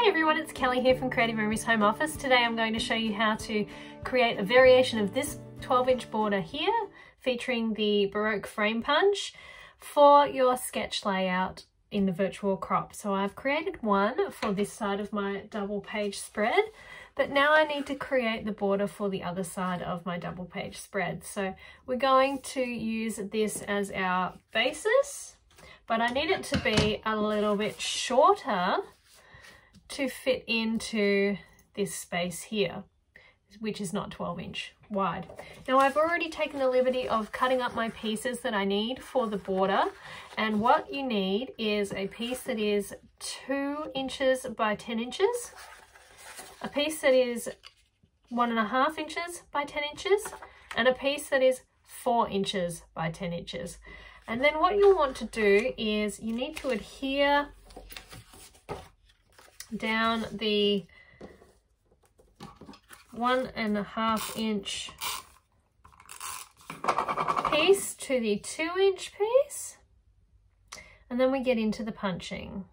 Hi everyone, it's Kelly here from Creative Memories Home Office. Today I'm going to show you how to create a variation of this 12-inch border here featuring the Baroque Frame Punch for your sketch layout in the virtual crop. So I've created one for this side of my double page spread, but now I need to create the border for the other side of my double page spread. So we're going to use this as our basis, but I need it to be a little bit shorter to fit into this space here, which is not 12-inch wide. Now I've already taken the liberty of cutting up my pieces that I need for the border, and what you need is a piece that is 2 inches by 10 inches, a piece that is 1.5 inches by 10 inches, and a piece that is 4 inches by 10 inches. And then what you'll want to do is you need to adhere down the 1.5 inch piece to the 2 inch piece, and then we get into the punching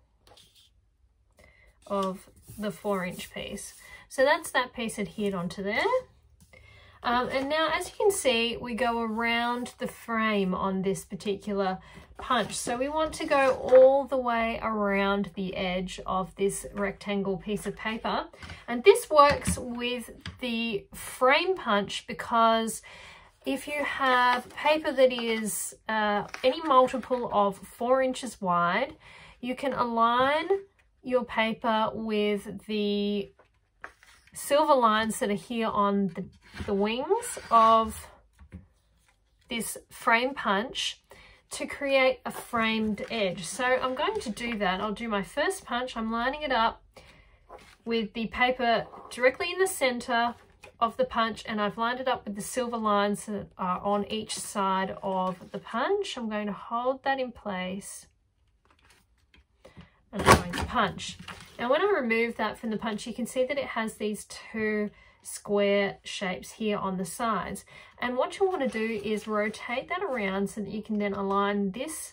of the 4 inch piece. So that's that piece adhered onto there. And now, as you can see, we go around the frame on this particular punch. So we want to go all the way around the edge of this rectangle piece of paper. And this works with the frame punch because if you have paper that is any multiple of 4 inches wide, you can align your paper with the silver lines that are here on the wings of this frame punch to create a framed edge. So I'm going to do that. I'll do my first punch. I'm lining it up with the paper directly in the center of the punch, and I've lined it up with the silver lines that are on each side of the punch. I'm going to hold that in place and I'm going to punch. Now when I remove that from the punch, you can see that it has these 2 square shapes here on the sides. And what you'll want to do is rotate that around so that you can then align this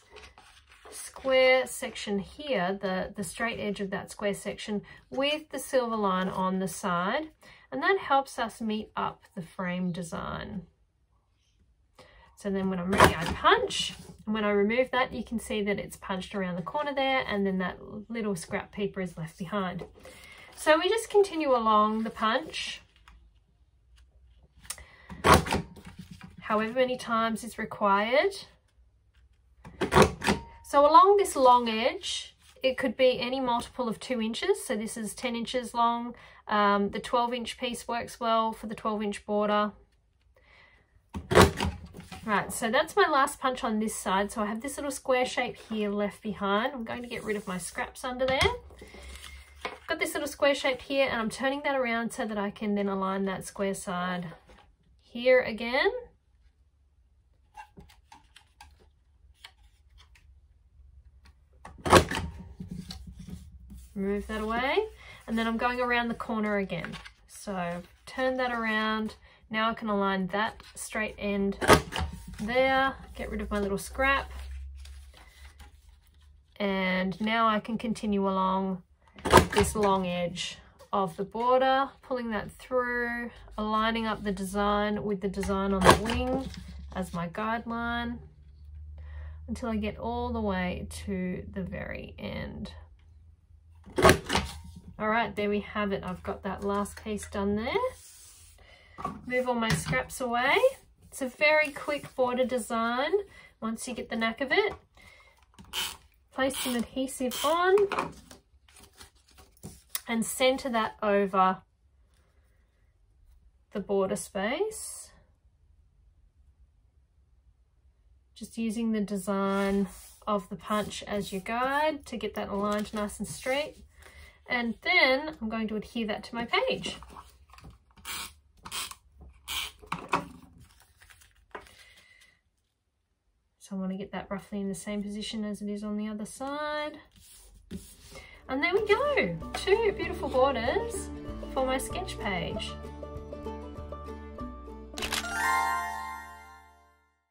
square section here, the straight edge of that square section, with the silver line on the side. And that helps us meet up the frame design. So then when I'm ready, I punch. And when I remove that, you can see that it's punched around the corner there, and then that little scrap paper is left behind. So we just continue along the punch, however many times is required. So along this long edge, it could be any multiple of 2 inches. So this is 10 inches long. The 12-inch piece works well for the 12-inch border. Right, so that's my last punch on this side. So I have this little square shape here left behind. I'm going to get rid of my scraps under there. Got this little square shape here, and I'm turning that around so that I can then align that square side here again. Remove that away, and then I'm going around the corner again. So turn that around. Now I can align that straight end there, get rid of my little scrap, and now I can continue along this long edge of the border, pulling that through, aligning up the design with the design on the wing as my guideline until I get all the way to the very end. All right, there we have it. I've got that last piece done there. Move all my scraps away. It's a very quick border design once you get the knack of it. Place some adhesive on and center that over the border space. Just using the design of the punch as your guide to get that aligned nice and straight. And then I'm going to adhere that to my page. So I want to get that roughly in the same position as it is on the other side. And there we go, 2 beautiful borders for my sketch page.